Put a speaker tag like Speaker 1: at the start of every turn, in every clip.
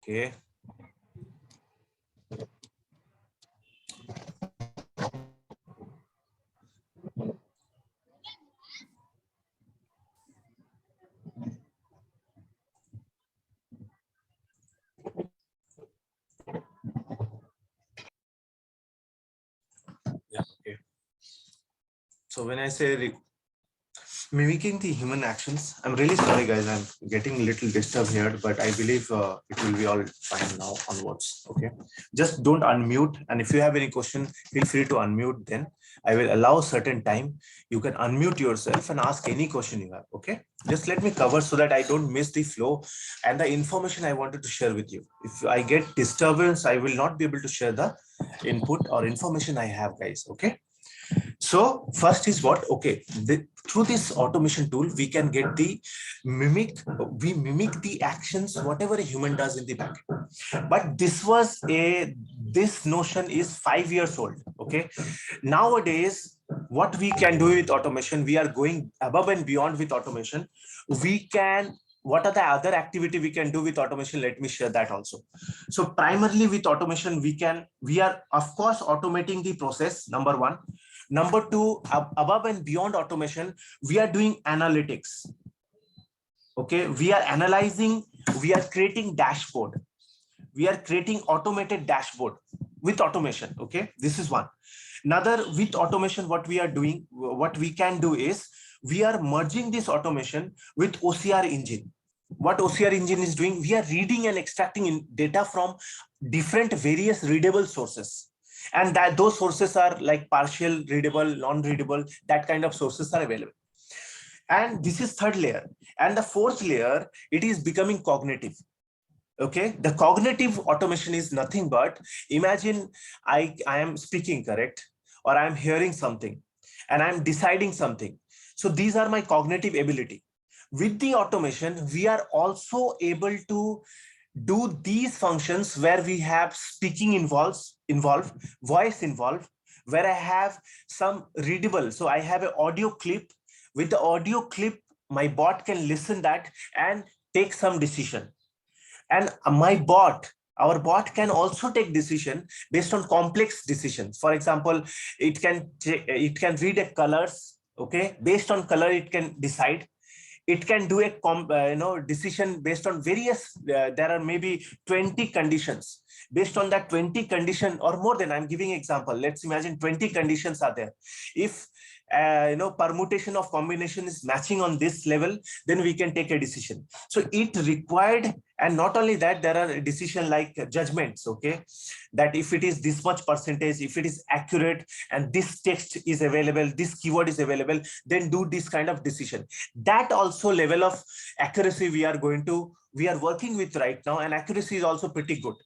Speaker 1: Okay. Yeah. Okay. So when I say mimicking the human actions, I'm really sorry, guys. I'm getting a little disturbed here, but I believe it will be all fine now onwards. Okay. Just don't unmute. And if you have any question, feel free to unmute then. I will allow certain time. You can unmute yourself and ask any question you have. Okay. Just let me cover so that I don't miss the flow and the information I wanted to share with you. If I get disturbance, I will not be able to share the input or information I have, guys. Okay. So first is what? Okay, through this automation tool, we can get the we mimic the actions, whatever a human does in the back. But this notion is 5 years old. Okay, nowadays, what we can do with automation, we are going above and beyond with automation. We can, what are the other activity we can do with automation? Let me share that also. So primarily with automation, we are of course automating the process, number one. Number two, above and beyond automation, we are doing analytics. Okay, we are analyzing, we are creating dashboard. We are creating automated dashboard with automation. Okay, this is one. Another, with automation, what we are doing, what we can do is we are merging this automation with OCR engine. What OCR engine is doing, we are reading and extracting data from different various readable sources, and that those sources are like partial readable, non-readable, that kind of sources are available. And this is third layer. And the fourth layer, it is becoming cognitive. Okay, the cognitive automation is nothing but, imagine I am speaking, correct, or I am hearing something and I am deciding something. So these are my cognitive ability. With the automation, we are also able to do these functions where we have speaking involved, voice involved, where I have some readable. So I have an audio clip. With the audio clip, my bot can listen that and take some decision. And our bot can also take decision based on complex decisions. For example, it can read a colors. Okay, based on color, it can decide. It can do a decision based on various, there are maybe 20 conditions. Based on that 20 condition or more than, I'm giving example, let's imagine 20 conditions are there. If permutation of combination is matching on this level, then we can take a decision. So it required, and not only that, there are decision like judgments. Okay, that if it is this much percentage, if it is accurate, and this text is available, this keyword is available, then do this kind of decision. That also level of accuracy we are working with right now, and accuracy is also pretty good.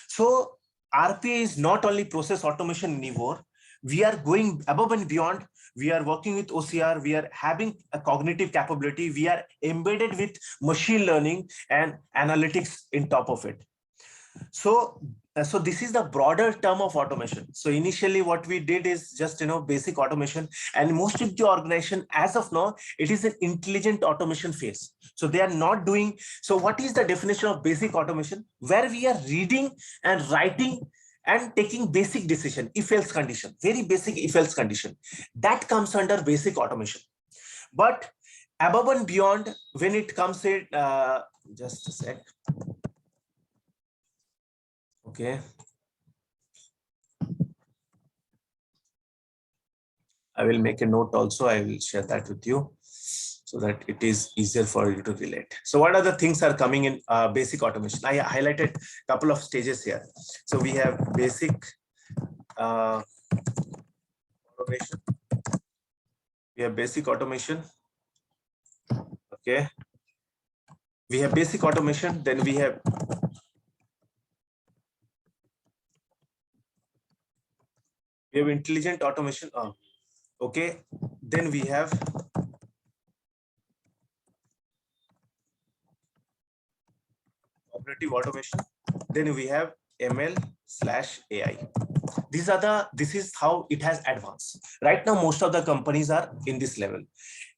Speaker 1: So RPA is not only process automation anymore. We are going above and beyond. We are working with OCR. We are having a cognitive capability. We are embedded with machine learning and analytics in top of it. So this is the broader term of automation. So initially what we did is just basic automation, and most of the organization as of now, it is an intelligent automation phase. So they are not doing. So what is the definition of basic automation? Where we are reading and writing and taking basic decision, if else condition, very basic if else condition, that comes under basic automation. But above and beyond, when it comes to just a sec. Okay, I will make a note also. I will share that with you so that it is easier for you to relate. So what other things are coming in basic automation? I highlighted a couple of stages here. So we have basic automation. We have basic automation. Okay. We have basic automation. Then we have intelligent automation. Okay. Then we have cognitive automation. Then we have ML/AI. This is how it has advanced. Right now, most of the companies are in this level.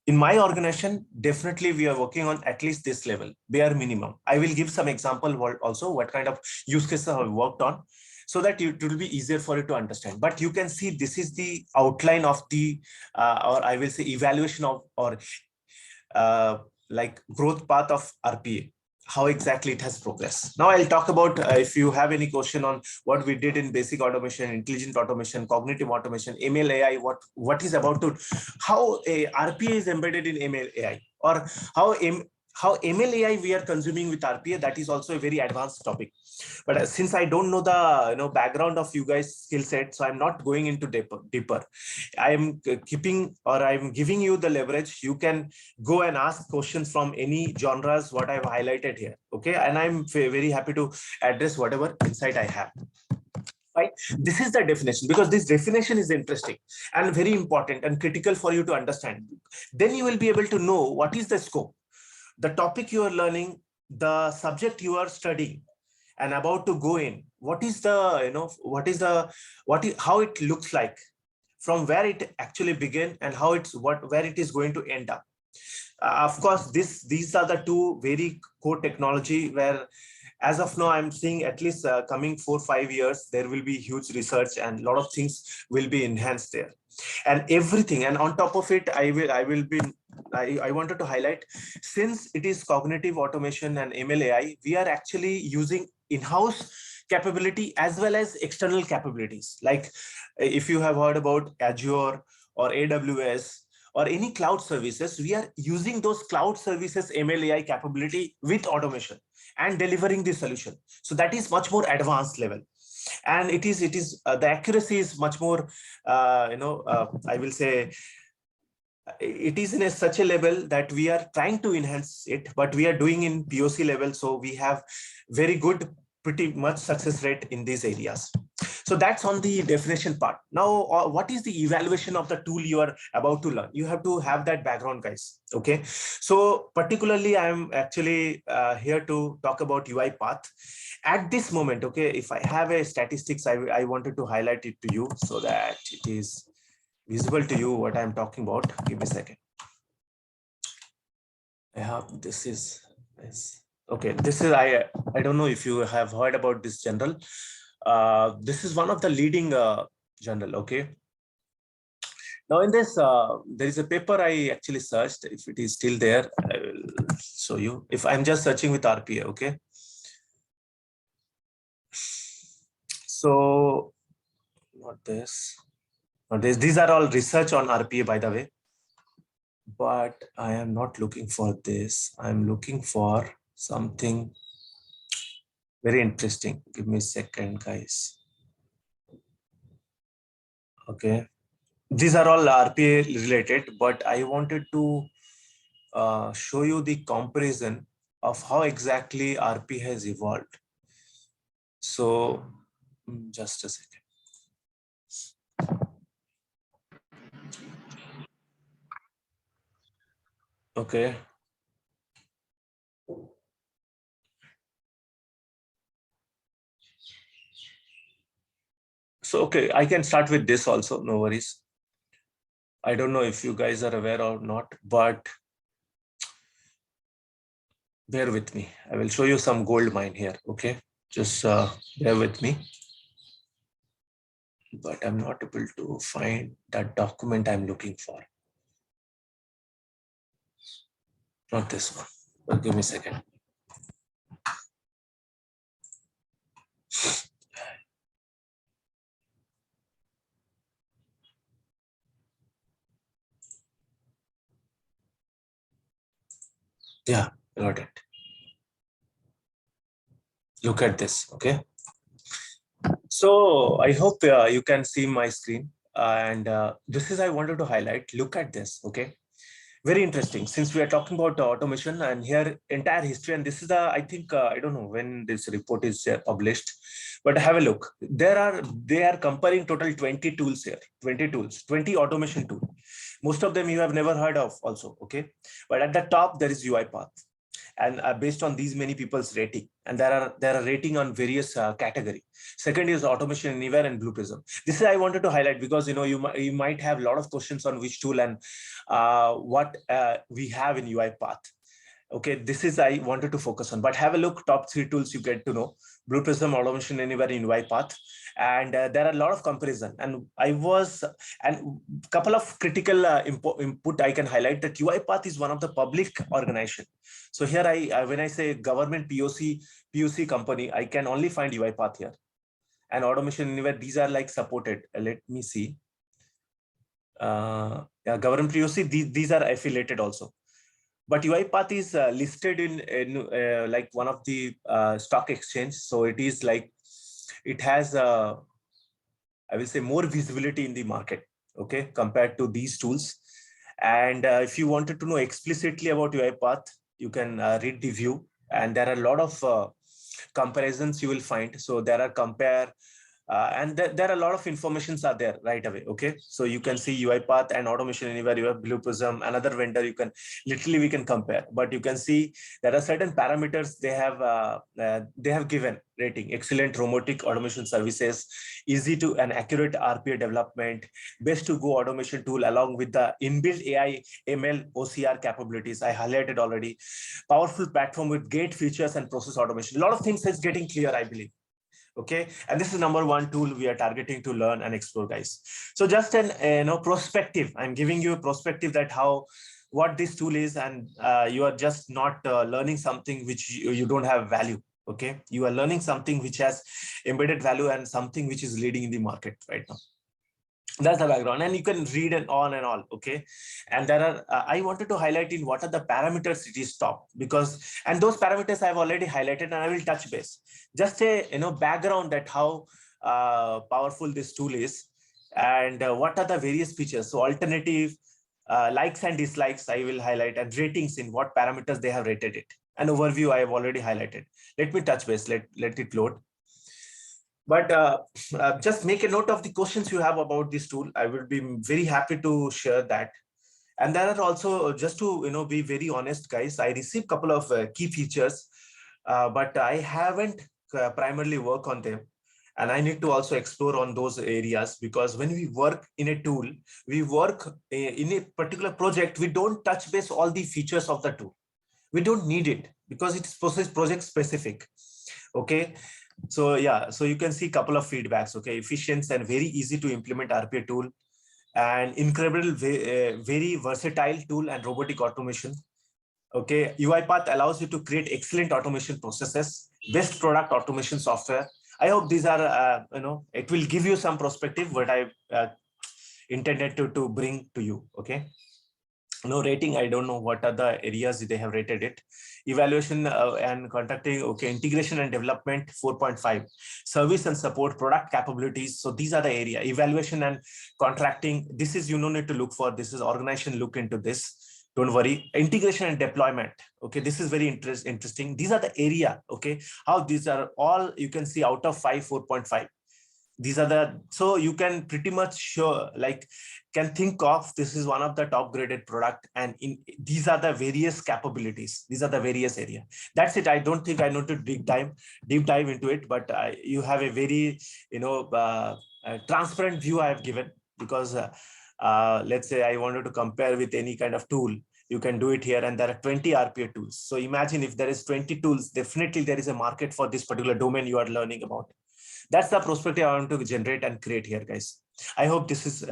Speaker 1: In my organization, definitely we are working on at least this level, bare minimum. I will give some example also what kind of use cases I have worked on, so that it will be easier for you to understand. But you can see this is the outline of the, or I will say evaluation of, or like growth path of RPA, how exactly it has progressed. Now I'll talk about, if you have any question on what we did in basic automation, intelligent automation, cognitive automation, ML AI, what is about to, how a RPA is embedded in ML AI, or how ML AI we are consuming with RPA, that is also a very advanced topic. But since I don't know the background of you guys skill set, so I'm not going into deeper. I am keeping, or I'm giving you the leverage. You can go and ask questions from any genres what I've highlighted here. Okay, and I'm very happy to address whatever insight I have. Right, this is the definition, because this definition is interesting and very important and critical for you to understand. Then you will be able to know what is the scope, the topic you are learning, the subject you are studying and about to go in, what is the how it looks like, from where it actually began, and how it's where it is going to end up. Of course, these are the two very core technology where, as of now, I'm seeing at least coming 4-5 years, there will be huge research and a lot of things will be enhanced there. And everything, and on top of it, I wanted to highlight, since it is cognitive automation and ML AI, we are actually using in-house capability as well as external capabilities. Like if you have heard about Azure or AWS or any cloud services, we are using those cloud services ML AI capability with automation and delivering the solution. So that is much more advanced level. And it is the accuracy is much more, I will say, it is in such a level that we are trying to enhance it, but we are doing in POC level. So we have very good, pretty much success rate in these areas. So that's on the definition part. Now, what is the evaluation of the tool you are about to learn? You have to have that background, guys. Okay. So particularly, I'm actually here to talk about UiPath. At this moment, okay, if I have a statistics, I wanted to highlight it to you so that it is visible to you what I'm talking about. Give me a second. I have, this is okay. This is, I don't know if you have heard about this journal. This is one of the leading journal. Okay. Now in this, there is a paper I actually searched. If it is still there, I will show you. If I'm just searching with RPA, okay. So not this. These are all research on RPA, by the way. But I am not looking for this. I'm looking for something very interesting. Give me a second, guys. Okay. These are all RPA related, but I wanted to show you the comparison of how exactly RPA has evolved. So just a second. Okay. So, okay, I can start with this also, no worries. I don't know if you guys are aware or not, but bear with me. I will show you some gold mine here, okay? Just bear with me. But I'm not able to find that document I'm looking for. Not this one, but give me a second. Yeah, got it. Look at this, okay? So I hope you can see my screen. And this is, I wanted to highlight, look at this, okay? Very interesting, since we are talking about automation and here entire history, and this is I think, I don't know when this report is published, but have a look. They are comparing total 20 tools here, 20 automation tools. Most of them you have never heard of also, okay? But at the top, there is UiPath. and based on these many people's rating, and there are rating on various category. Second is Automation Anywhere and Blue Prism. This is I wanted to highlight because you might have a lot of questions on which tool and what we have in UiPath. Okay, this is I wanted to focus on, but have a look, top 3 tools you get to know: Blue Prism, Automation Anywhere, in UiPath. And there are a lot of comparison, and couple of critical input I can highlight that UiPath is one of the public organization. So here when I say government POC company, I can only find UiPath here. And Automation Anywhere, these are like supported. Let me see. Yeah, government POC, these are affiliated also. But UiPath is listed in like one of the stock exchange. So it is like, it has, I will say, more visibility in the market, okay, compared to these tools. And if you wanted to know explicitly about UiPath, you can read the view. And there are a lot of comparisons you will find. So there are compare, and there are a lot of informations are there right away. Okay, so you can see UiPath and Automation Anywhere. You have Blue Prism, another vendor. You can literally, we can compare, but you can see there are certain parameters they have given rating: excellent robotic automation services, easy to and accurate RPA development, best to go automation tool along with the inbuilt AI ML OCR capabilities I highlighted already, powerful platform with great features and process automation. A lot of things is getting clear, I believe. Okay, and this is number 1 tool we are targeting to learn and explore, guys. So just an perspective, I'm giving you a perspective that what this tool is, and you are just not learning something which you don't have value. Okay, you are learning something which has embedded value and something which is leading in the market right now. That's the background, and you can read and on and all. Okay, and there are I wanted to highlight in what are the parameters it is top, because, and those parameters I've already highlighted, and I will touch base just a background that how powerful this tool is, and what are the various features. So alternative, likes and dislikes I will highlight, and ratings, in what parameters they have rated it. An overview I have already highlighted. Let me touch base. Let it load. But just make a note of the questions you have about this tool. I will be very happy to share that. And there are also, just to be very honest, guys, I received a couple of key features, but I haven't primarily worked on them. And I need to also explore on those areas, because when we work in a tool, we work in a particular project, we don't touch base all the features of the tool. We don't need it because it's project specific. Okay. So yeah, so you can see a couple of feedbacks. Okay, efficient and very easy to implement RPA tool, and incredible, very versatile tool and robotic automation. Okay, UiPath allows you to create excellent automation processes, best product automation software. I hope these are, it will give you some perspective what I intended to bring to you. Okay. No rating, I don't know what are the areas they have rated it. Evaluation and contracting, okay. Integration and development, 4.5. Service and support, product capabilities. So these are the area. Evaluation and contracting, this is, you don't need to look for, this is organization, look into this, don't worry. Integration and deployment, okay, this is very interesting. These are the area, okay, how these are all, you can see out of 5, 4.5. These are the, so you can pretty much show, like, can think of this is one of the top graded product, and in these are the various capabilities, these are the various area. That's it. I don't think I need to deep dive into it, but you have a very transparent view I have given, because let's say I wanted to compare with any kind of tool, you can do it here, and there are 20 RPA tools. So imagine if there is 20 tools, definitely there is a market for this particular domain you are learning about. That's the perspective I want to generate and create here, guys. I hope this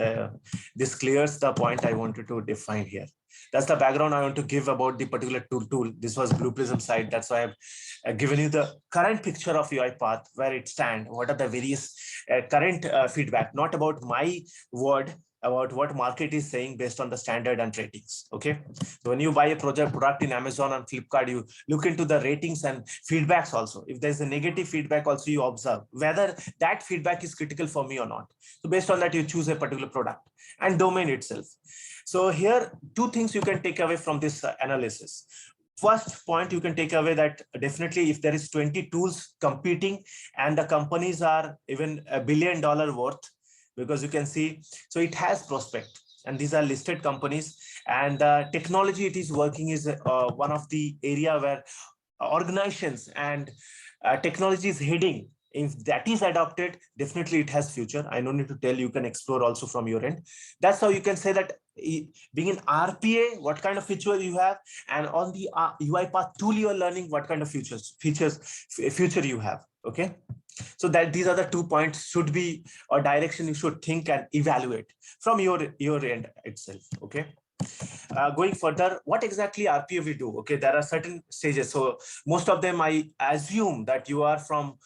Speaker 1: clears the point I wanted to define here. That's the background I want to give about the particular tool. This was Blue Prism side. That's why I've given you the current picture of UiPath, where it stands, what are the various current feedback, not about my word, about what market is saying based on the standard and ratings. Okay, so when you buy a product in Amazon and Flipkart, you look into the ratings and feedbacks also. If there's a negative feedback also, you observe whether that feedback is critical for me or not. So based on that, you choose a particular product and domain itself. So here, 2 things you can take away from this analysis. First point you can take away, that definitely if there is 20 tools competing and the companies are even $1 billion worth, because you can see, so it has prospect. and these are listed companies. And technology it is working is one of the area where organizations and technology is heading. If that is adopted, definitely it has future. I don't need to tell, you can explore also from your end. That's how you can say that being in RPA, what kind of feature you have, and on the UiPath tool you are learning, what kind of future you have. Okay, so that these are the 2 points should be or direction you should think and evaluate from your end itself. Okay. Going further, what exactly RPA we do? Okay, there are certain stages. So most of them, I assume that you are from,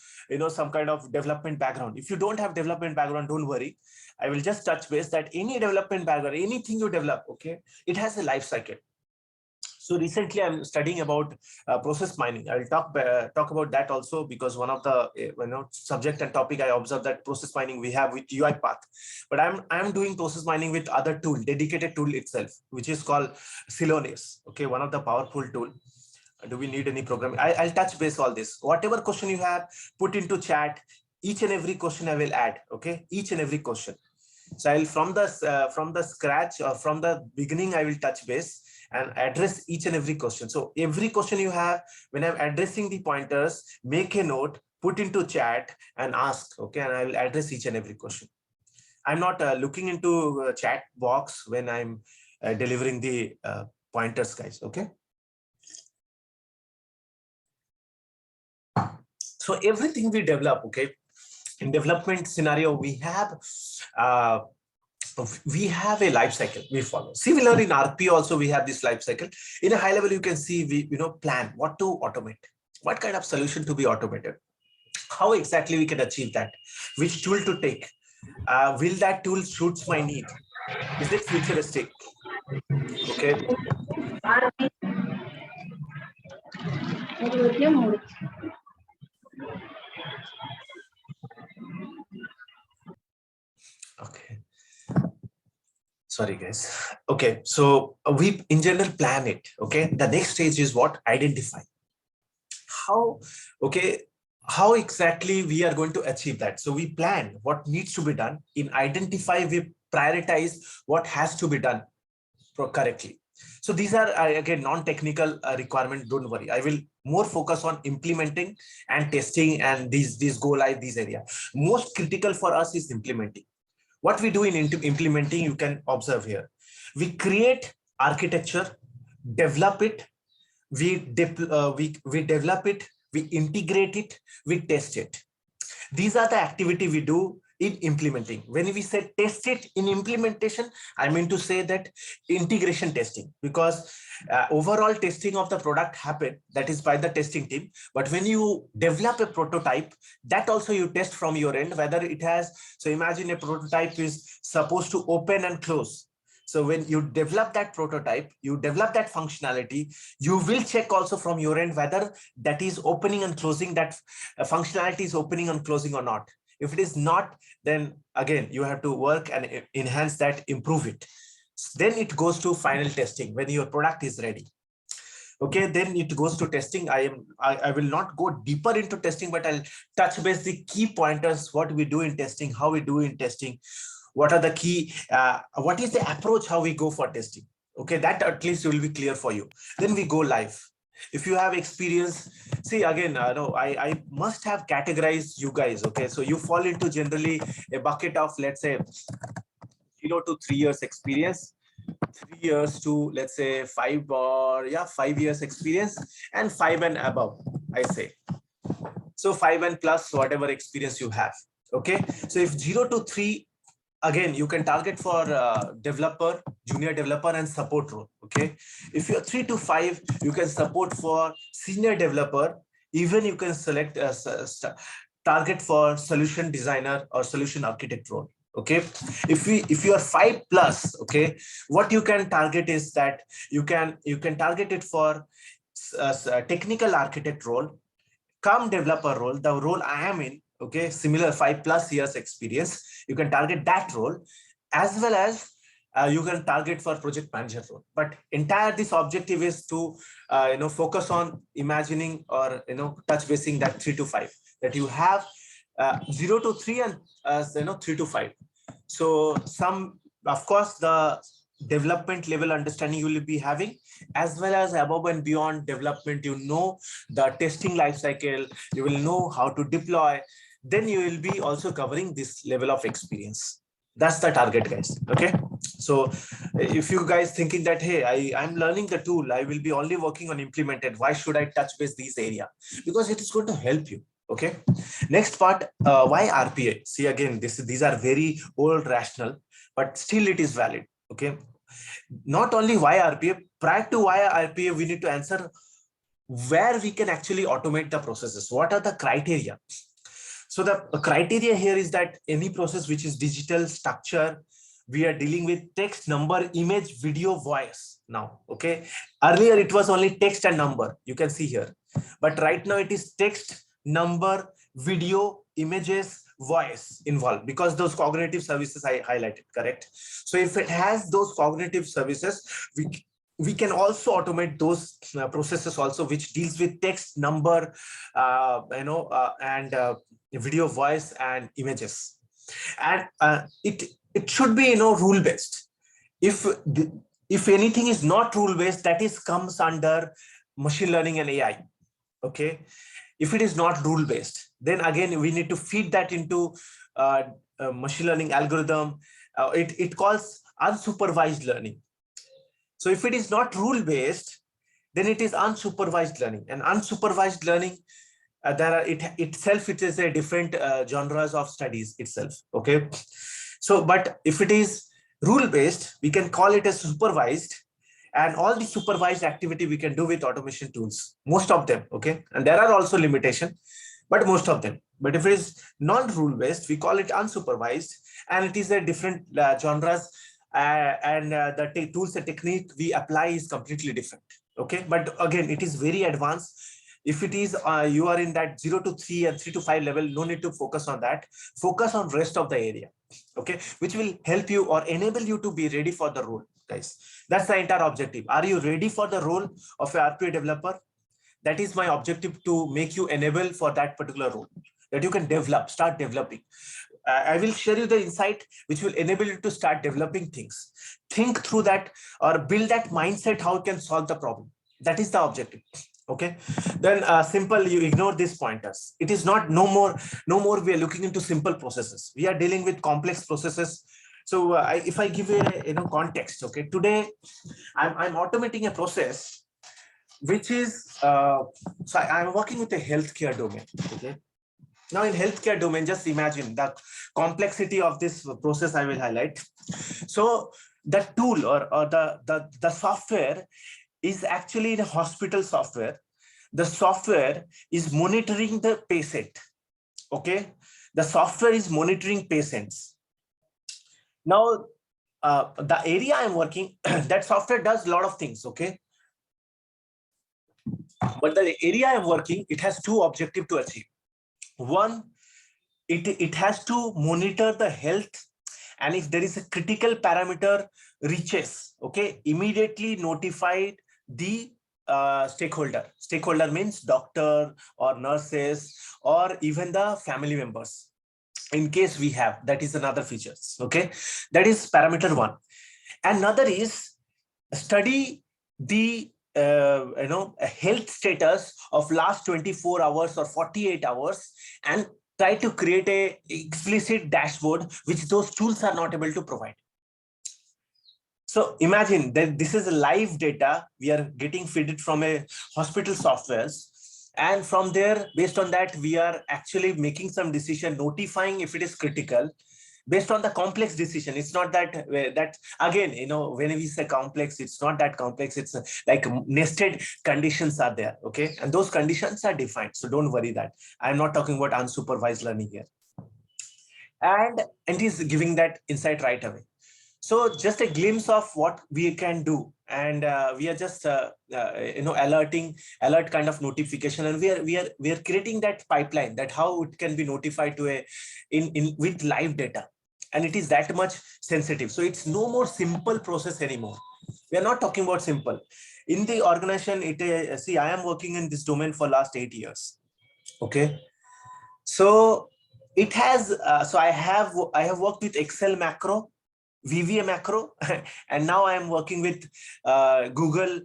Speaker 1: some kind of development background. If you don't have development background, don't worry. I will just touch base that any development background, anything you develop, okay, it has a life cycle. So recently I'm studying about process mining. I will talk about that also, because one of the subject and topic I observed that process mining we have with UiPath, but I'm doing process mining with other tool, dedicated tool itself, which is called Celonis. Okay, one of the powerful tool. Do we need any programming? I'll touch base all this. Whatever question you have, put into chat. Each and every question I will add. Okay, each and every question. So I'll from the scratch or from the beginning, I will touch base and address each and every question. So every question you have, when I'm addressing the pointers, make a note, put into chat and ask. Okay, and I will address each and every question. I'm not looking into chat box when I'm delivering the pointers, guys. Okay. So everything we develop, okay, in development scenario, we have a life cycle we follow. Similar in RP also, we have this life cycle. In a high level, you can see we plan what to automate, what kind of solution to be automated, how exactly we can achieve that, which tool to take, will that tool suits my need, is it futuristic? Okay. Okay, sorry guys. Okay, so we in general plan it. Okay, the next stage is what? Identify. How, okay, how exactly we are going to achieve that. So we plan what needs to be done. In identify, we prioritize what has to be done correctly. So these are again non-technical requirements. Don't worry, I will more focus on implementing and testing and these go live, these area. Most critical for us is implementing. What we do in implementing, you can observe here. We create architecture, develop it, we develop it, we integrate it, we test it. These are the activity we do in implementing. When we say test it in implementation, I mean to say that integration testing, because overall testing of the product happen, that is by the testing team. But when you develop a prototype, that also you test from your end, whether it has, so imagine a prototype is supposed to open and close. So when you develop that prototype, you develop that functionality, you will check also from your end whether that is opening and closing, that functionality is opening and closing or not. If it is not, then again, you have to work and enhance that, improve it. Then it goes to final testing when your product is ready. Okay, then it goes to testing. I will not go deeper into testing, but I'll touch base the key pointers, what we do in testing, how we do in testing, what are the key, what is the approach, how we go for testing. Okay, that at least will be clear for you. Then we go live. If you have experience, see again, no, I must have categorized you guys. Okay, so you fall into generally a bucket of, let's say, 0 to 3 years experience, 3 years to, let's say, 5 or 5 years experience, and 5 and above, I say. So 5 and plus whatever experience you have. Okay, so if 0 to 3, again, you can target for developer, junior developer, and support role. Okay, if you're 3 to 5, you can support for senior developer. Even you can select a target for solution designer or solution architect role. Okay, if you are 5 plus, okay, what you can target is that you can target it for technical architect role, come developer role, the role I am in. Okay, similar 5 plus years experience, you can target that role, as well as you can target for project manager role. But entire this objective is to focus on imagining or touch basing that 3 to 5, that you have 0 to 3 and 3 to 5. So some of course, the development level understanding you will be having, as well as above and beyond development, you know, the testing life cycle, you will know how to deploy, then you will be also covering this level of experience. That's the target, guys. Okay. So if you guys thinking that, hey, I'm learning the tool, I will be only working on implemented, why should I touch base these area? Because it is going to help you. Okay. Next part, why RPA? See, again, these are very old rational, but still it is valid. Okay. Not only why RPA, prior to why RPA, we need to answer where we can actually automate the processes. What are the criteria? So the criteria here is that any process which is digital structure, we are dealing with text, number, image, video, voice now. Okay. Earlier it was only text and number. You can see here, but right now it is text, number, video, images, voice involved, because those cognitive services I highlighted, correct? So if it has those cognitive services, we can also automate those processes also, which deals with text, number, and video, voice, and images. And it should be, rule based. If anything is not rule based, that is comes under machine learning and AI. Okay. If it is not rule based, then again we need to feed that into machine learning algorithm. It calls unsupervised learning. So if it is not rule based, then it is unsupervised learning. And unsupervised learning, it is a different genres of studies itself. Okay. So but if it is rule based, we can call it as supervised, and all the supervised activity we can do with automation tools, most of them. Okay. And there are also limitations, but most of them. But if it is non-rule based, we call it unsupervised, and it is a different genres, and the tools and technique we apply is completely different. Okay. But again, it is very advanced. If it is you are in that 0 to 3 and 3 to 5 level, no need to focus on that. Focus on rest of the area. Okay. Which will help you or enable you to be ready for the role, guys. That's the entire objective. Are you ready for the role of a RPA developer? That is my objective, to make you enable for that particular role, that you can start developing. I will share you the insight which will enable you to start developing things. Think through that, or build that mindset, how you can solve the problem. That is the objective. Okay. Then simple, you ignore these pointers. It is not, no more we are looking into simple processes. We are dealing with complex processes. So if I give you a context, okay, today I'm automating a process which is so I'm working with a healthcare domain. Okay. Now in healthcare domain, just imagine the complexity of this process I will highlight. So the tool or the software is actually a hospital software. The software is monitoring the patient. Okay. The software is monitoring patients. Now, the area I'm working, that software does a lot of things. Okay. But the area I'm working, it has two objectives to achieve. One, it has to monitor the health, and if there is a critical parameter reaches, okay, immediately notified the stakeholder means doctor or nurses or even the family members, in case we have. That is another features. Okay. That is parameter one. Another is study the a health status of last 24 hours or 48 hours, and try to create a explicit dashboard which those tools are not able to provide. So imagine that this is a live data we are getting fed from a hospital softwares, and from there, based on that, we are actually making some decision, notifying if it is critical, based on the complex decision. It's not that again, when we say complex, it's not that complex. It's like nested conditions are there. Okay. And those conditions are defined. So don't worry that I'm not talking about unsupervised learning here. And it is giving that insight right away. So just a glimpse of what we can do. And we are just, alert kind of notification. And we are creating that pipeline, that how it can be notified to with live data. And it is that much sensitive. So it's no more simple process anymore. We are not talking about simple. In the organization, see, I am working in this domain for last 8 years. Okay. So it has, so I have worked with Excel macro. VBA macro, and now I am working with Google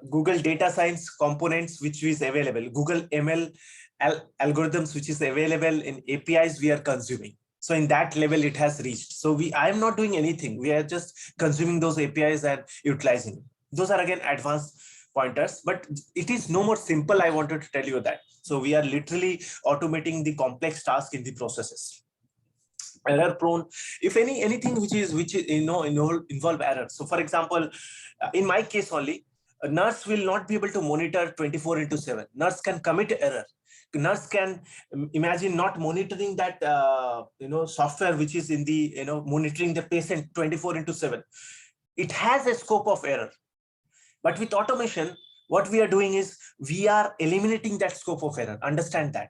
Speaker 1: Google data science components, which is available, Google ML algorithms, which is available in APIs we are consuming. So in that level, it has reached. So I am not doing anything. We are just consuming those APIs and utilizing. Those are again advanced pointers, but it is no more simple. I wanted to tell you that. So we are literally automating the complex task in the processes. Error prone, if anything which is involve error. So for example, in my case only, a nurse will not be able to monitor 24/7. Nurse can commit error. Nurse can imagine not monitoring that software which is in the monitoring the patient 24/7. It has a scope of error, but with automation, what we are doing is we are eliminating that scope of error. Understand that.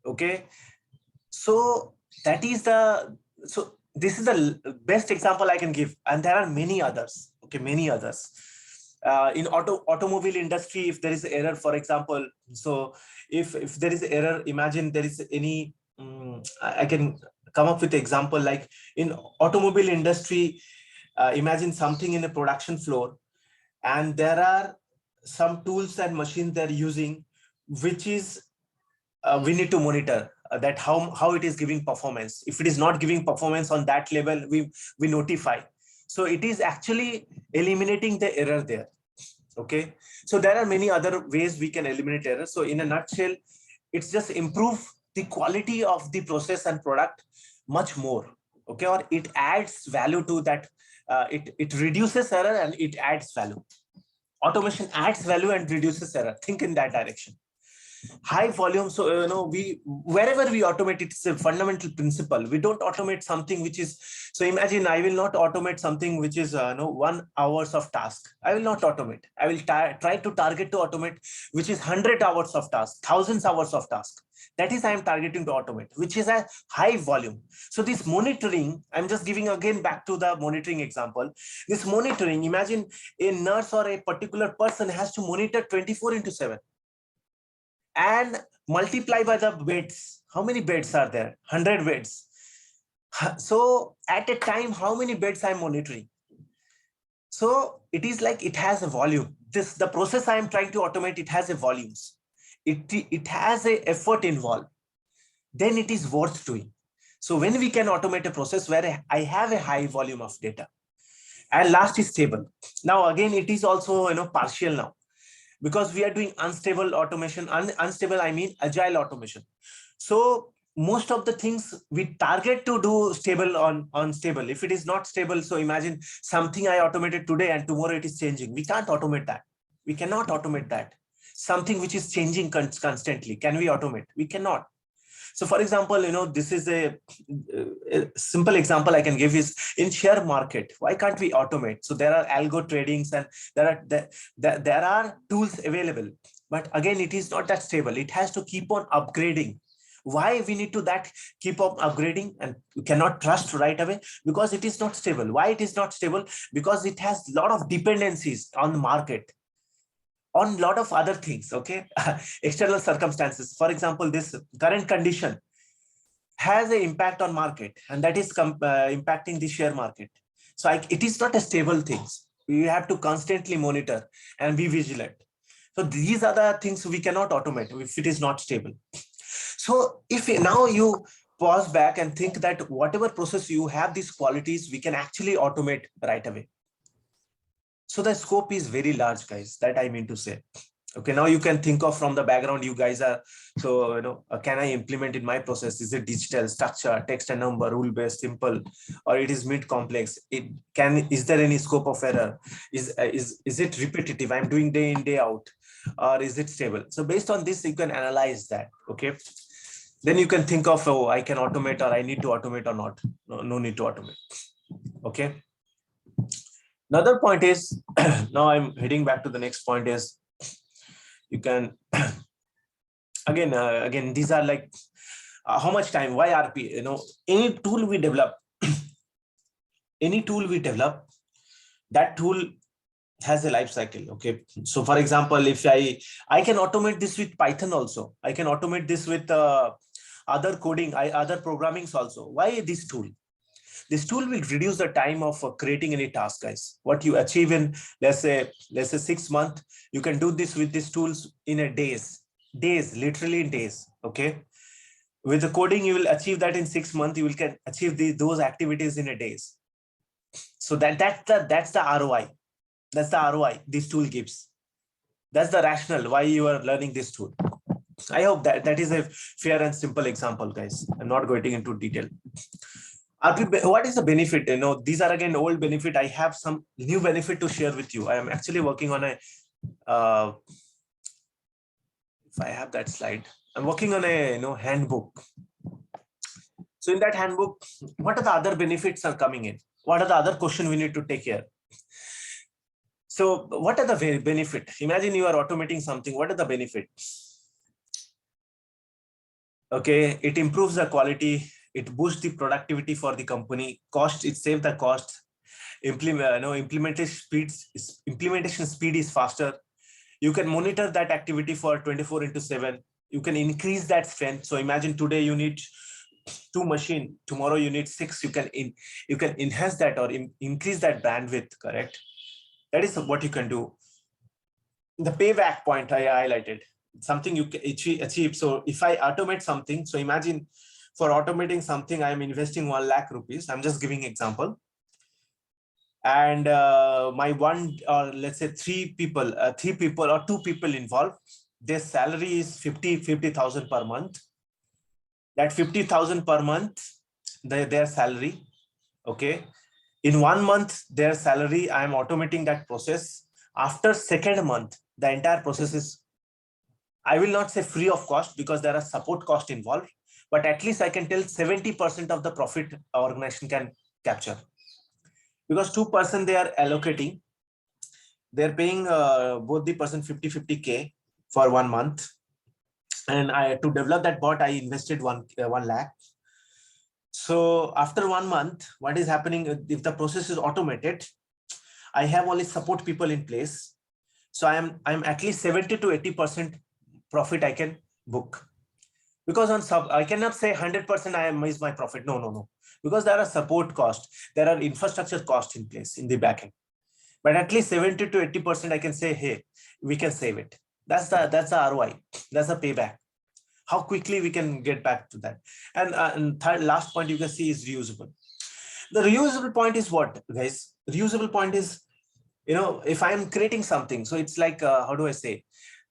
Speaker 1: Okay, so that is this is the best example I can give, and there are many others. Okay, many others. In automobile industry, if there is error, for example, so if there is error, imagine there is any I can come up with an example like in automobile industry, imagine something in a production floor, and there are some tools and machines they're using, which is we need to monitor that how it is giving performance. If it is not giving performance on that level, we notify. So it is actually eliminating the error there. Okay, so there are many other ways we can eliminate error. So in a nutshell, it's just improve the quality of the process and product much more. Okay, or it adds value to that. It reduces error and it adds value. Automation adds value and reduces error. Think in that direction. High volume. So we wherever we automate, it's a fundamental principle. We don't automate something which is, so imagine I will not automate something which is 1 hours of task. I will not automate. I will try to target to automate which is 100 hours of task, thousands hours of task. That is I am targeting to automate, which is a high volume. So this monitoring, I'm just giving again back to the monitoring example. This monitoring, imagine a nurse or a particular person has to monitor 24/7. And multiply by the beds. How many beds are there? 100 beds. So at a time, how many beds I'm monitoring? So it is like it has a volume. The process I am trying to automate, it has a volumes. It has a effort involved. Then it is worth doing. So when we can automate a process where I have a high volume of data, and last is stable. Now again, it is also partial now, because we are doing unstable automation. Unstable, I mean agile automation. So most of the things we target to do stable on stable. If it is not stable, so imagine something I automated today and tomorrow it is changing. We can't automate that. We cannot automate that. Something which is changing constantly, can we automate? We cannot. So for example, this is a simple example I can give is in share market. Why can't we automate? So there are algo tradings and there are tools available, but again, it is not that stable. It has to keep on upgrading. Why we need to keep on upgrading and we cannot trust right away? Because it is not stable. Why it is not stable? Because it has a lot of dependencies on the market, on a lot of other things. Okay, external circumstances. For example, this current condition has an impact on market, and that is impacting the share market. So it is not a stable thing. We have to constantly monitor and be vigilant. So these are the things we cannot automate if it is not stable. So if now you pause back and think that whatever process you have these qualities, we can actually automate right away. So the scope is very large, guys, that I mean to say. Okay, now you can think of from the background you guys are. So, can I implement in my process? Is it digital, structure, text and number, rule-based, simple, or it is mid-complex? Is there any scope of error? Is it repetitive? I'm doing day in, day out, or is it stable? So based on this, you can analyze that. Okay. Then you can think of, oh, I can automate, or I need to automate or not. No need to automate. Okay. Another point is, now I'm heading back to the next point is, you can, again, these are like, how much time, why RP, any tool we develop, that tool has a life cycle. Okay. So for example, if I can automate this with Python also, I can automate this with other coding, other programmings also. Why this tool? This tool will reduce the time of creating any task, guys. What you achieve in, let's say 6 months, you can do this with these tools in a days, literally in days. Okay. With the coding, you will achieve that in 6 months. You will can achieve those activities in a days. So that's the ROI. That's the ROI this tool gives. That's the rationale why you are learning this tool. I hope that is a fair and simple example, guys. I'm not going into detail. What is the benefit? These are again old benefit. I have some new benefit to share with you. I am actually working on a, if I have that slide, I'm working on a handbook. So in that handbook, what are the other benefits are coming in? What are the other questions we need to take care? So what are the benefit? Imagine you are automating something. What are the benefits? Okay, it improves the quality. It boosts the productivity for the company. Cost, it saves the cost. Implementation speed is faster. You can monitor that activity for 24/7. You can increase that strength. So imagine today you need 2 machines, tomorrow you need 6. You can enhance that or increase that bandwidth, correct? That is what you can do. The payback point I highlighted, something you can achieve. So if I automate something, so imagine for automating something, I'm investing 1 lakh rupees. I'm just giving example. And my one, or let's say 3 people or 2 people involved, their salary is 50,000 per month. That 50,000 per month, their salary. Okay. In 1 month, their salary, I am automating that process. After 2nd month, the entire process is, I will not say free of cost because there are support cost involved, but at least I can tell 70% of the profit organization can capture. Because 2% they are allocating, they're paying both the person 50K for 1 month. And to develop that bot, I invested 1 lakh. So after 1 month, what is happening if the process is automated? I have only support people in place. So I'm at least 70 to 80% profit I can book. Because I cannot say 100% I is my profit. No. Because there are support costs, there are infrastructure costs in place in the backend. But at least 70 to 80% I can say, hey, we can save it. That's the ROI. That's the payback. How quickly we can get back to that. And third, last point you can see is reusable. The reusable point is what, guys? Reusable point is, if I'm creating something, so it's like, how do I say?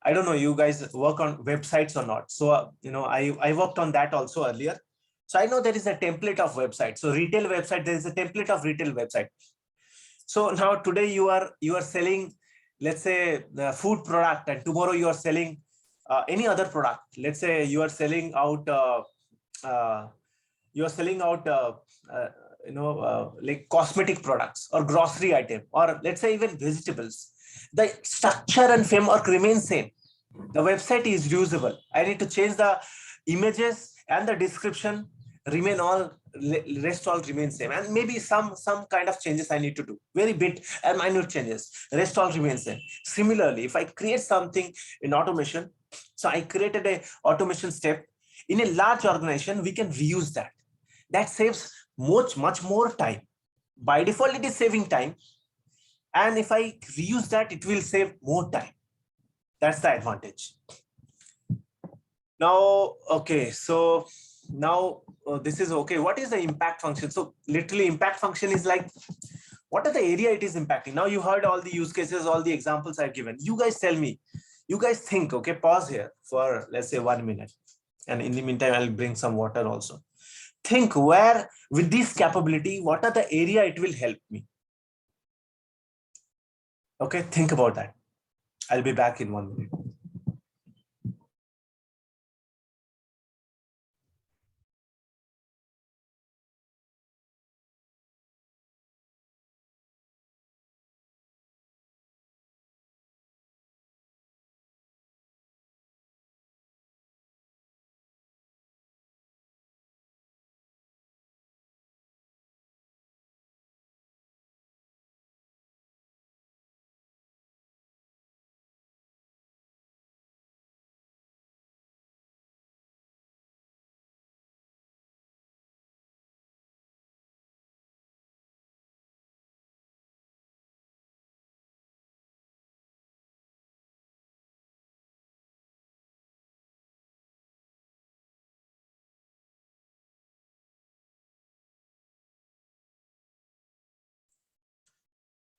Speaker 1: I don't know, you guys work on websites or not. So, I worked on that also earlier. So I know there is a template of website. So retail website, there is a template of retail website. So now today you are selling, let's say, the food product, and tomorrow you are selling any other product. Let's say you are selling out uh, like cosmetic products or grocery item, or let's say even vegetables. The structure and framework remains same. The website is reusable. I need to change the images and the description, remain all, rest all remain same, and maybe some kind of changes I need to do, very bit and minute changes, rest all remains same. Similarly, if I create something in automation, so I created a automation step in a large organization, we can reuse that. That saves much more time. By default it is saving time, and if I reuse that, it will save more time. That's the advantage. Now, okay, so now this is okay. What is the impact function? So literally impact function is like, what are the area it is impacting? Now you heard all the use cases, all the examples I've given. You guys tell me, you guys think, okay, pause here for, let's say, 1 minute. And in the meantime, I'll bring some water also. Think where with this capability, what are the area it will help me? Okay, think about that. I'll be back in 1 minute.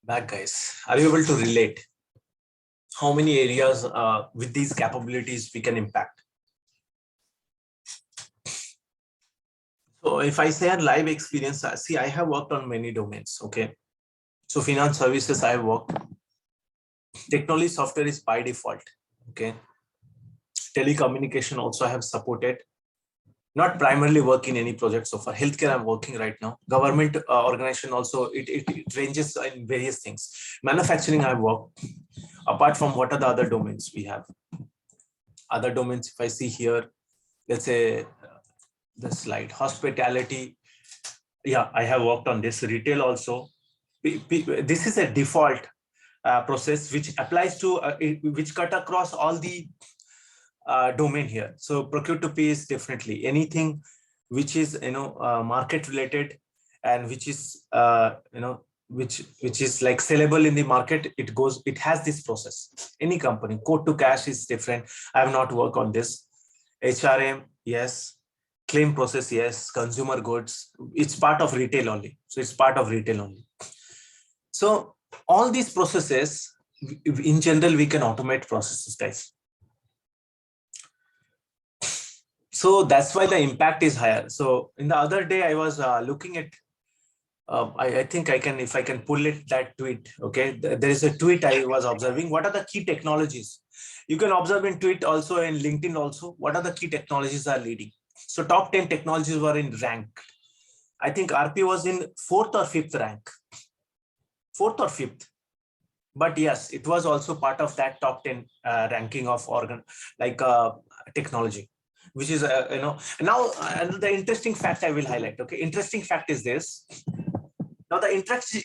Speaker 1: Back, guys. Are you able to relate? How many areas with these capabilities we can impact? So if I say a live experience, see, I have worked on many domains. Okay. So finance services, I have worked. Technology software is by default. Okay. Telecommunication also I have supported. Not primarily work in any project so far. Healthcare I'm working right now. Government organization also, it ranges in various things. Manufacturing I work. Apart from what are the other domains we have? Other domains, if I see here, let's say the slide, hospitality. Yeah, I have worked on this. Retail also. This is a default process which applies to, which cut across all the domain here. So procure to pay is definitely anything which is market related and which is which is like sellable in the market. It has this process. Any company quote to cash is different. I have not worked on this. HRM, yes. Claim process, yes. Consumer goods, it's part of retail only. So it's part of retail only. So all these processes, in general, we can automate processes, guys. So that's why the impact is higher. So in the other day, I was looking at, I think I can, if I can pull it, that tweet, okay? There is a tweet I was observing. What are the key technologies? You can observe in tweet also, in LinkedIn also. What are the key technologies are leading? So top 10 technologies were in rank. I think RP was in 4th or 5th rank. 4th or 5th. But yes, it was also part of that top 10 ranking of technology, which is, now the interesting fact I will highlight. Okay, interesting fact is this. Now the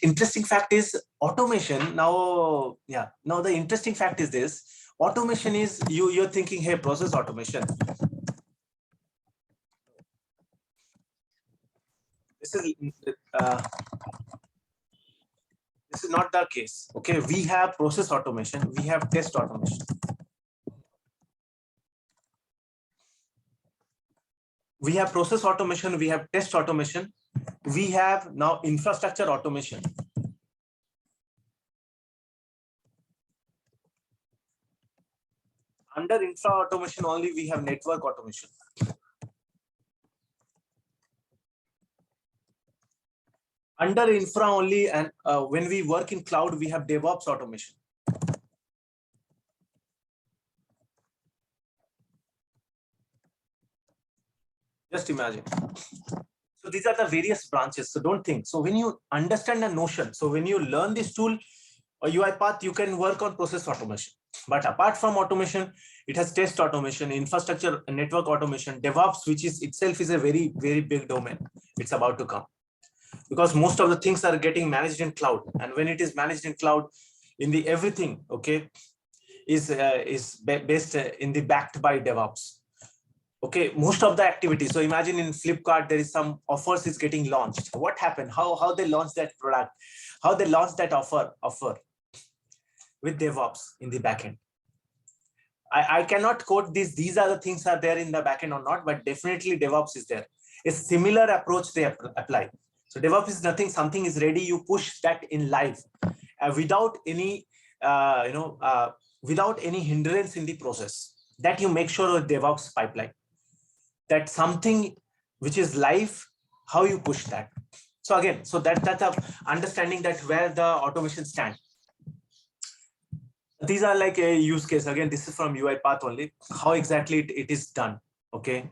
Speaker 1: interesting fact is automation. Now, yeah, now the interesting fact is this. Automation is, you're thinking, hey, process automation. This is this is not the case. Okay, we have process automation, we have test automation. We have process automation, we have test automation, we have now infrastructure automation. Under infra automation only, we have network automation. Under infra only, and when we work in cloud, we have DevOps automation. Just imagine. So these are the various branches. So don't think. So when you understand the notion, so when you learn this tool or UiPath, you can work on process automation. But apart from automation, it has test automation, infrastructure, network automation, DevOps, which is itself is a very, very big domain. It's about to come, because most of the things are getting managed in cloud. And when it is managed in cloud, in the everything, okay, is based in the backed by DevOps. Okay, most of the activity. So imagine in Flipkart, there is some offers is getting launched. What happened? How they launched that product? How they launched that offer with DevOps in the backend. I cannot quote this. These are the things are there in the backend or not, but definitely DevOps is there. A similar approach they apply. So DevOps is nothing. Something is ready. You push that in live without any without any hindrance in the process. That you make sure with DevOps pipeline. That something which is live, how you push that. So again, so that's a understanding that where the automation stand. These are like a use case. Again, this is from UiPath only. How exactly it is done. Okay.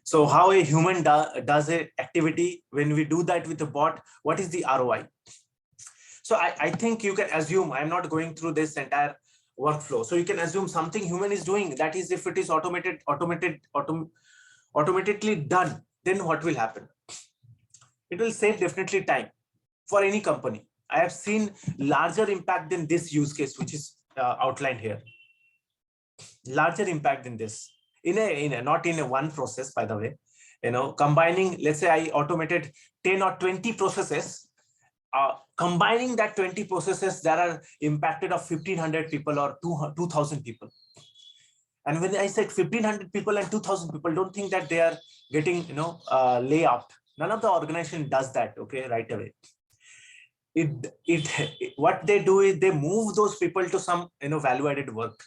Speaker 1: So how a human does a activity, when we do that with a bot, what is the ROI? So I think you can assume, I'm not going through this entire workflow. So you can assume something human is doing, that is, if it is automatically done, then what will happen? It will save definitely time for any company. I have seen larger impact than this use case, which is outlined here. Larger impact than this in a not in a one process, by the way. Combining, let's say I automated 10 or 20 processes. Combining that 20 processes that are impacted of 1,500 people or 2,000 people. And when I said 1,500 people and 2,000 people, don't think that they are getting layout. None of the organization does that, okay, right away. what they do is they move those people to some value added work.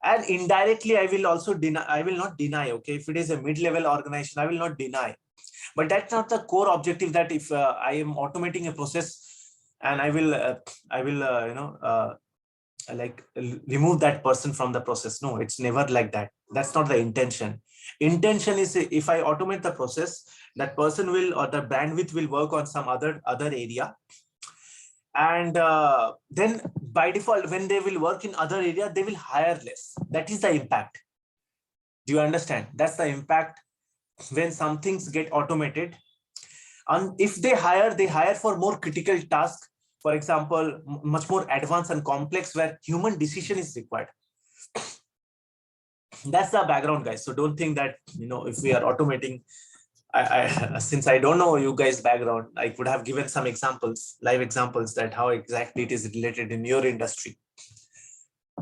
Speaker 1: And indirectly, I will also deny, I will not deny, okay, if it is a mid-level organization, I will not deny. But that's not the core objective, that if I am automating a process and I will like remove that person from the process. No, it's never like that. That's not the intention. Intention is, if I automate the process, that person will, or the bandwidth will work on some other area. And then by default, when they will work in other area, they will hire less. That is the impact. Do you understand? That's the impact when some things get automated. And if they hire for more critical tasks, for example, much more advanced and complex, where human decision is required. That's the background, guys. So don't think that, if we are automating, since I don't know you guys' background, I could have given some examples, live examples, that how exactly it is related in your industry.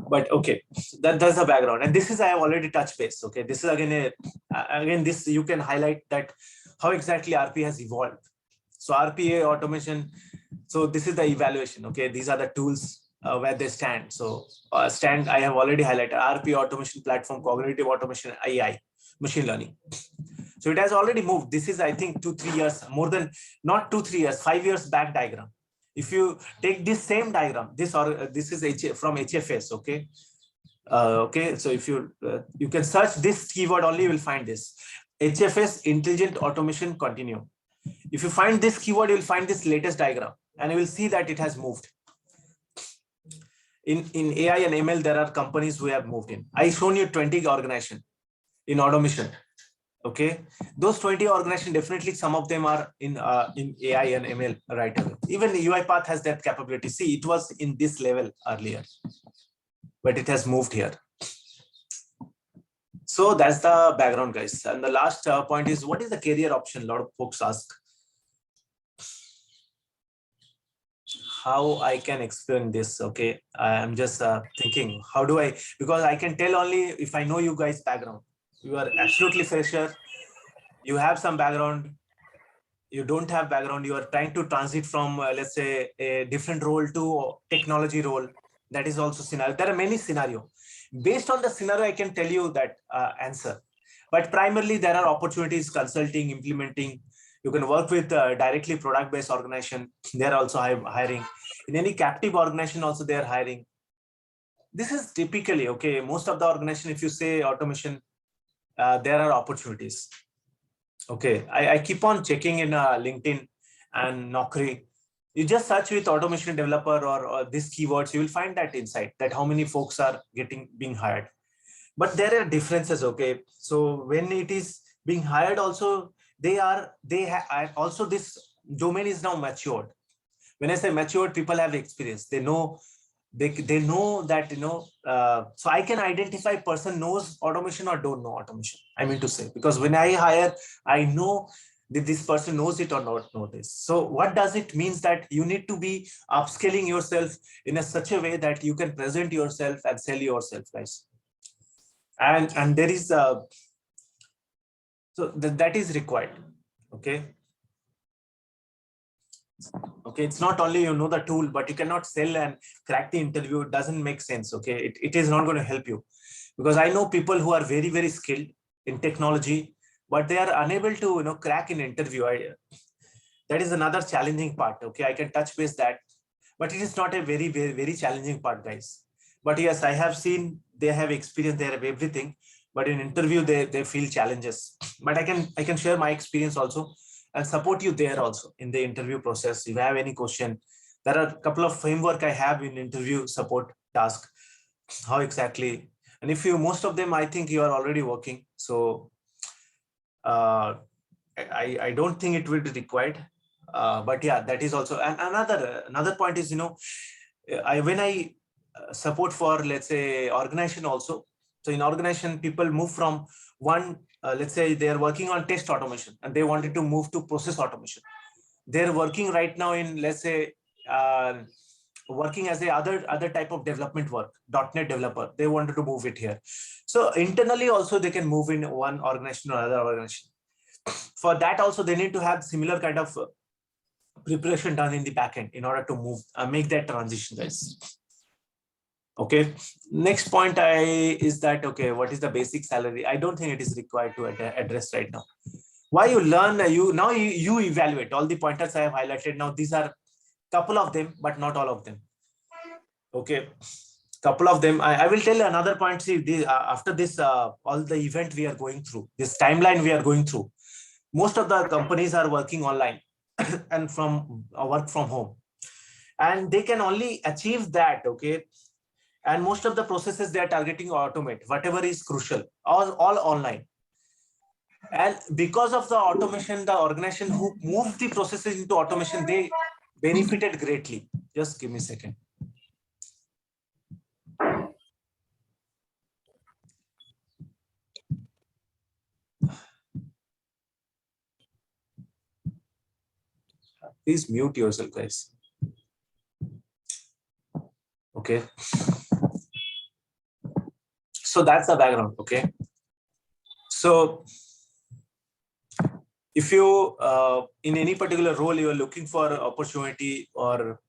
Speaker 1: But okay, that's the background. And this is, I have already touched base. Okay, this is again this you can highlight that how exactly RPA has evolved. So RPA automation. So this is the evaluation. Okay, these are the tools where they stand. So stand, I have already highlighted RPA automation platform, cognitive automation, AI, machine learning. So it has already moved. This is, I think, 2-3 years, more than, not 2-3 years, 5 years back diagram. If you take this same diagram, this is from HFS, okay? Okay, so if you can search this keyword only, you will find this. HFS, Intelligent Automation Continuum. If you find this keyword, you will find this latest diagram, and you will see that it has moved. In AI and ML, there are companies who have moved in. I shown you 20 organizations in automation. Okay, those 20 organizations, definitely some of them are in AI and ML right away. Even UiPath has that capability. See, it was in this level earlier, but it has moved here. So that's the background, guys. And the last point is, what is the career option? A lot of folks ask. How I can explain this? Okay, I'm just thinking, how do I, because I can tell only if I know you guys' background. You are absolutely fresher. You have some background. You don't have background. You are trying to transit from, let's say, a different role to technology role. That is also scenario. There are many scenarios. Based on the scenario, I can tell you that answer. But primarily, there are opportunities, consulting, implementing. You can work with directly product-based organization. They are also hiring. In any captive organization, also they are hiring. This is typically, okay, most of the organization, if you say automation, there are opportunities. Okay, I keep on checking in LinkedIn and Naukri. You just search with automation developer or these keywords, you will find that insight, that how many folks are being hired. But there are differences. Okay, so when it is being hired, also also this domain is now matured. When I say matured, people have experience. They know they know that, so I can identify person knows automation or don't know automation, I mean to say, because when I hire, I know that this person knows it or not know this. So what does it means? That you need to be upscaling yourself in such a way that you can present yourself and sell yourself, guys. And there is so that is required. Okay, it's not only the tool, but you cannot sell and crack the interview. It doesn't make sense. Okay, it is not going to help you, because I know people who are very, very skilled in technology, but they are unable to crack an interview. That is another challenging part. Okay, I can touch base that, but it is not a very, very, very challenging part, guys. But yes, I have seen they have experience, they have everything, but in interview they feel challenges. But I can share my experience also and support you there also in the interview process. If you have any question, there are a couple of framework I have in interview support task, how exactly. And if you, most of them, I think you are already working. So I don't think it will be required. But yeah, that is also. And another point is, when I support for, let's say, organization also. So in organization, people move from one, let's say they are working on test automation and they wanted to move to process automation. They're working right now in, let's say, working as a other type of development work, .NET developer. They wanted to move it here. So internally also they can move in one organization or other organization. For that also, they need to have similar kind of preparation done in the backend in order to move, make that transition, guys. Okay. Next point is that, okay, what is the basic salary? I don't think it is required to address right now. Why you learn, you evaluate all the pointers I have highlighted. Now, these are couple of them, but not all of them. Okay. Couple of them. I will tell you another point. See, after this, all the event we are going through, this timeline we are going through, most of the companies are working online and from work from home, and they can only achieve that. Okay. And most of the processes they are targeting automate, whatever is crucial, all online. And because of the automation, the organization who moved the processes into automation, they benefited greatly. Just give me a second. Please mute yourself, guys. Okay. So that's the background. Okay. So if you, in any particular role, you are looking for opportunity, or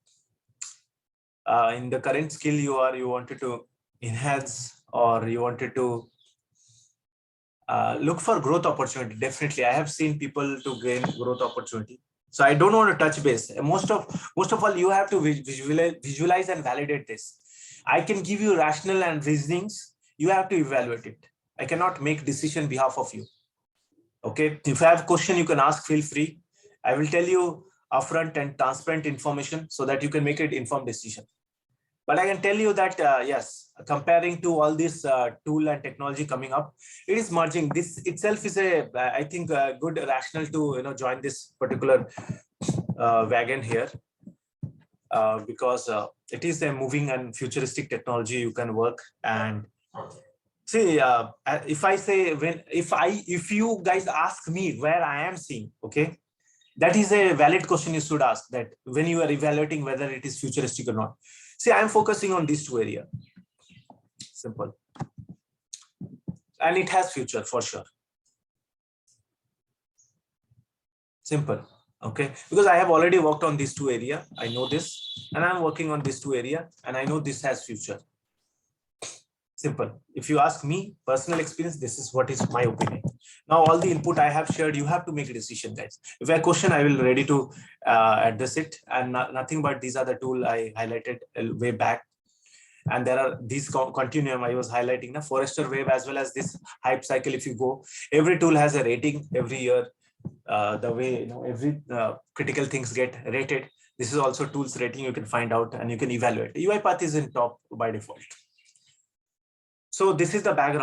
Speaker 1: in the current skill you wanted to enhance, or you wanted to look for growth opportunity, definitely I have seen people to gain growth opportunity. So I don't want to touch base. Most of all, you have to visualize and validate this. I can give you rational and reasonings. You have to evaluate it. I cannot make decision behalf of you. Okay. If you have question, you can ask, feel free. I will tell you upfront and transparent information so that you can make an informed decision. But I can tell you that, yes, comparing to all this tool and technology coming up, it is merging. This itself is I think, a good rationale to join this particular wagon here, because it is a moving and futuristic technology. You can work and see. If I say if you guys ask me where I am seeing, okay, that is a valid question you should ask, that when you are evaluating whether it is futuristic or not. See, I'm focusing on these two areas. Simple. And it has future for sure. Simple. Okay. Because I have already worked on these two areas. I know this, and I'm working on these two areas, and I know this has future. Simple. If you ask me, personal experience, this is what is my opinion. Now, all the input I have shared, you have to make a decision, guys. If you have a question, I will ready to address it. And nothing but these are the tool I highlighted way back. And there are these continuum I was highlighting, the Forrester Wave, as well as this hype cycle. If you go, every tool has a rating every year. The way every critical things get rated. This is also tools rating. You can find out and you can evaluate. UiPath is in top by default. So this is the background.